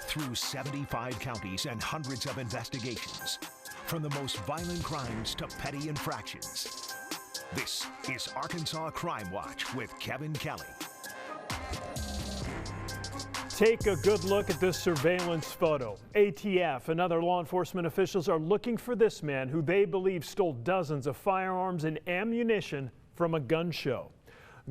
through 75 counties and hundreds of investigations, from the most violent crimes to petty infractions. This is Arkansas Crime Watch with Kevin Kelly. Take a good look at this surveillance photo. ATF and other law enforcement officials are looking for this man who they believe stole dozens of firearms and ammunition from a gun show.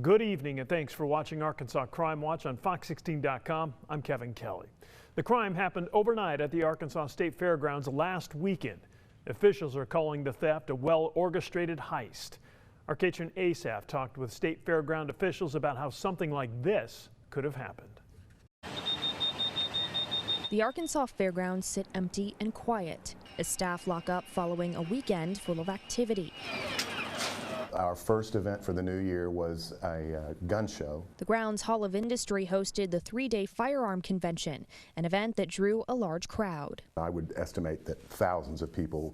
Good evening and thanks for watching Arkansas Crime Watch on Fox16.com. I'm Kevin Kelly. The crime happened overnight at the Arkansas State Fairgrounds last weekend. Officials are calling the theft a well-orchestrated heist. Our Katrin Asaf talked with state fairground officials about how something like this could have happened. The Arkansas Fairgrounds sit empty and quiet as staff lock up following a weekend full of activity. Our first event for the new year was a gun show. The grounds Hall of Industry hosted the three-day firearm convention, an event that drew a large crowd. I would estimate that thousands of people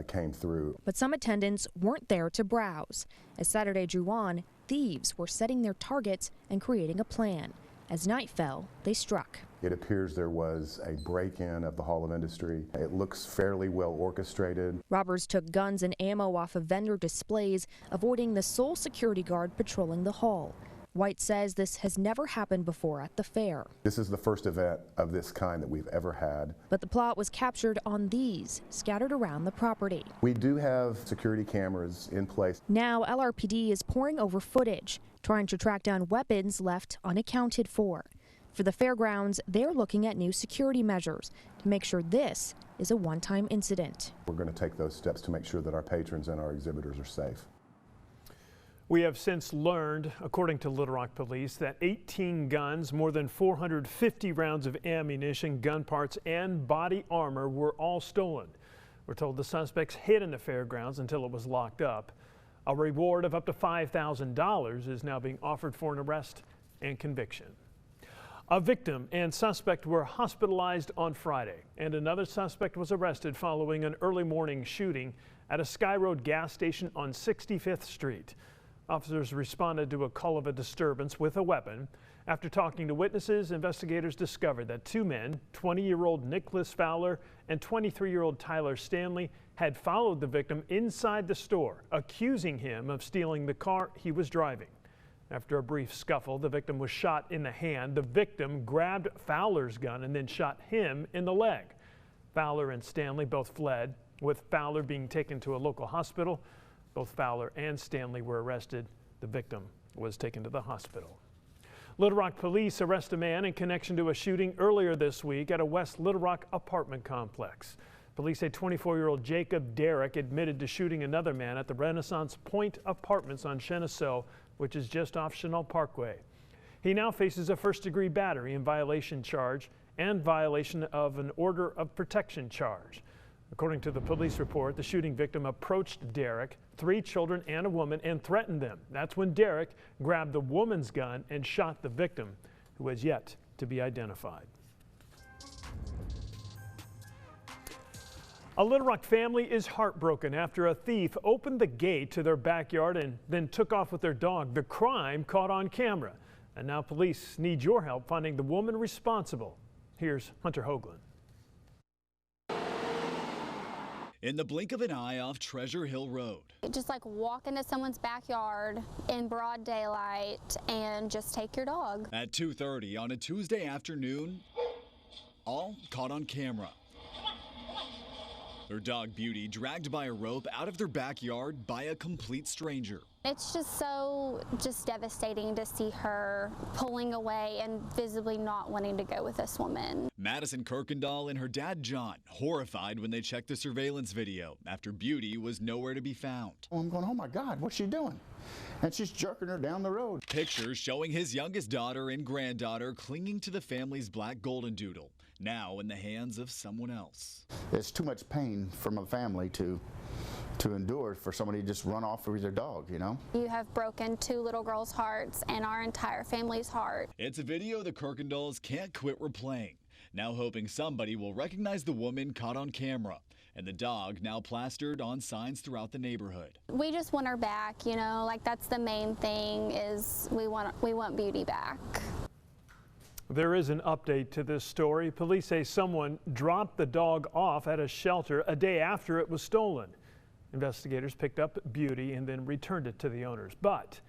came through. But some attendants weren't there to browse. As Saturday drew on, thieves were setting their targets and creating a plan. As night fell, they struck. It appears there was a break-in of the Hall of Industry. It looks fairly well orchestrated. Robbers took guns and ammo off of vendor displays, avoiding the sole security guard patrolling the hall. White says this has never happened before at the fair. This is the first event of this kind that we've ever had. But the plot was captured on these, scattered around the property. We do have security cameras in place. Now LRPD is poring over footage, trying to track down weapons left unaccounted for. For the fairgrounds, they're looking at new security measures to make sure this is a one-time incident. We're going to take those steps to make sure that our patrons and our exhibitors are safe. We have since learned, according to Little Rock Police, that 18 guns, more than 450 rounds of ammunition, gun parts, and body armor were all stolen. We're told the suspects hid in the fairgrounds until it was locked up. A reward of up to $5,000 is now being offered for an arrest and conviction. A victim and suspect were hospitalized on Friday, and another suspect was arrested following an early morning shooting at a Sky Road gas station on 65th Street. Officers responded to a call of a disturbance with a weapon. After talking to witnesses, investigators discovered that two men, 20-year-old Nicholas Fowler and 23-year-old Tyler Stanley, had followed the victim inside the store, accusing him of stealing the car he was driving. After a brief scuffle, the victim was shot in the hand. The victim grabbed Fowler's gun and then shot him in the leg. Fowler and Stanley both fled, with Fowler being taken to a local hospital. Both Fowler and Stanley were arrested. The victim was taken to the hospital. Little Rock police arrest a man in connection to a shooting earlier this week at a West Little Rock apartment complex. Police say 24-year-old Jacob Derrick admitted to shooting another man at the Renaissance Point Apartments on Cheneseau, which is just off Chenal Parkway. He now faces a first-degree battery and violation charge and violation of an order of protection charge. According to the police report, the shooting victim approached Derrick, 3 children and a woman, and threatened them. That's when Derrick grabbed the woman's gun and shot the victim, who has yet to be identified. A Little Rock family is heartbroken after a thief opened the gate to their backyard and then took off with their dog. The crime caught on camera. And now police need your help finding the woman responsible. Here's Hunter Hoagland. In the blink of an eye off Treasure Hill Road. Just like walk into someone's backyard in broad daylight and just take your dog. At 2:30 on a Tuesday afternoon, all caught on camera. Their dog Beauty dragged by a rope out of their backyard by a complete stranger. It's just so devastating to see her pulling away and visibly not wanting to go with this woman. Madison Kirkendall and her dad John horrified when they checked the surveillance video after Beauty was nowhere to be found. I'm going, oh my God, what's she doing? And she's jerking her down the road. Pictures showing his youngest daughter and granddaughter clinging to the family's black golden doodle, now in the hands of someone else. It's too much pain from a family to endure for somebody to just run off with their dog, you know? You have broken 2 little girls' hearts and our entire family's heart. It's a video the Kirkendalls can't quit replaying, now hoping somebody will recognize the woman caught on camera, and the dog now plastered on signs throughout the neighborhood. We just want her back, you know, like that's the main thing is we want Beauty back. There is an update to this story. Police say someone dropped the dog off at a shelter a day after it was stolen. Investigators picked up Beauty and then returned it to the owners. But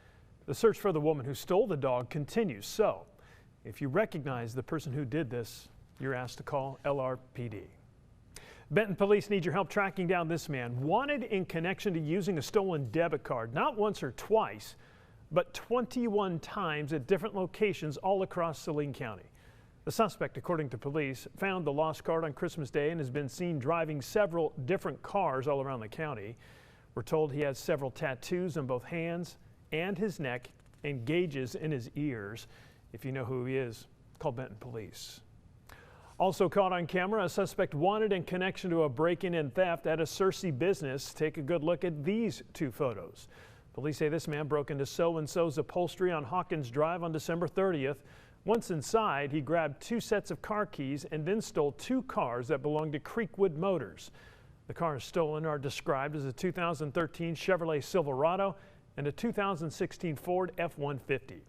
the search for the woman who stole the dog continues. So if you recognize the person who did this, you're asked to call LRPD. Benton police need your help tracking down this man, wanted in connection to using a stolen debit card, not once or twice, but 21 times at different locations all across Saline County. The suspect, according to police, found the lost card on Christmas Day and has been seen driving several different cars all around the county. We're told he has several tattoos on both hands and his neck and gauges in his ears. If you know who he is, call Benton police. Also caught on camera, a suspect wanted in connection to a break-in and theft at a Searcy business. Take a good look at these two photos. Police say this man broke into So-and-So's Upholstery on Hawkins Drive on December 30th. Once inside, he grabbed 2 sets of car keys and then stole 2 cars that belonged to Creekwood Motors. The cars stolen are described as a 2013 Chevrolet Silverado and a 2016 Ford F-150.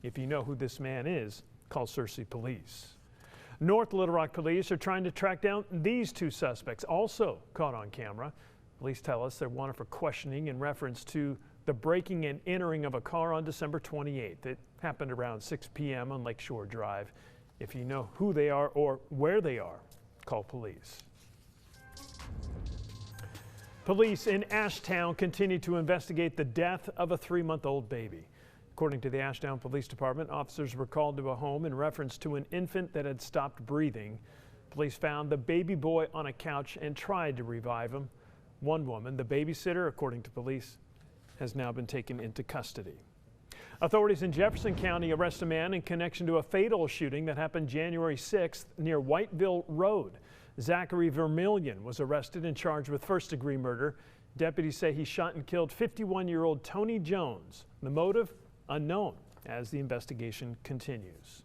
If you know who this man is, call Searcy Police. North Little Rock police are trying to track down these 2 suspects, also caught on camera. Police tell us they're wanted for questioning in reference to the breaking and entering of a car on December 28th. It happened around 6 p.m. on Lakeshore Drive. If you know who they are or where they are, call police. Police in Ashtown continue to investigate the death of a 3-month-old baby. According to the Ashtown Police Department, officers were called to a home in reference to an infant that had stopped breathing. Police found the baby boy on a couch and tried to revive him. One woman, the babysitter, according to police, has now been taken into custody. Authorities in Jefferson County arrest a man in connection to a fatal shooting that happened January 6th near Whiteville Road. Zachary Vermillion was arrested and charged with first-degree murder. Deputies say he shot and killed 51-year-old Tony Jones. The motive? Unknown as the investigation continues.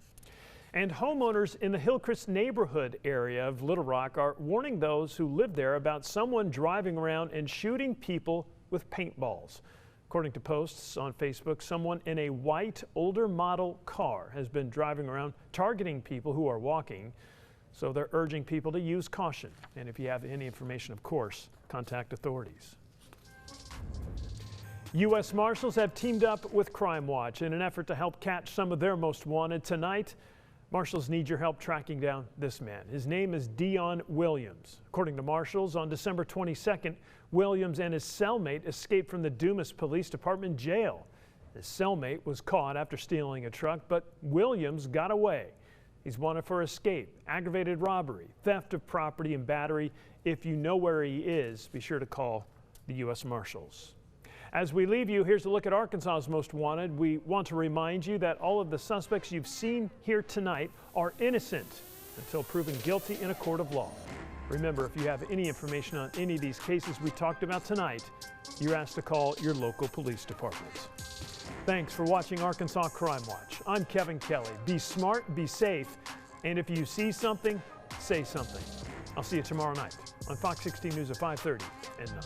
And homeowners in the Hillcrest neighborhood area of Little Rock are warning those who live there about someone driving around and shooting people with paintballs. According to posts on Facebook, someone in a white older model car has been driving around targeting people who are walking. So they're urging people to use caution. And if you have any information, of course, contact authorities. U.S. Marshals have teamed up with Crime Watch in an effort to help catch some of their most wanted. Tonight, Marshals need your help tracking down this man. His name is Dion Williams. According to Marshals, on December 22nd, Williams and his cellmate escaped from the Dumas Police Department jail. His cellmate was caught after stealing a truck, but Williams got away. He's wanted for escape, aggravated robbery, theft of property, and battery. If you know where he is, be sure to call the U.S. Marshals. As we leave you, here's a look at Arkansas's most wanted. We want to remind you that all of the suspects you've seen here tonight are innocent until proven guilty in a court of law. Remember, if you have any information on any of these cases we talked about tonight, you're asked to call your local police department. Thanks for watching Arkansas Crime Watch. I'm Kevin Kelly. Be smart, be safe, and if you see something, say something. I'll see you tomorrow night on Fox 16 News at 5:30 and 9.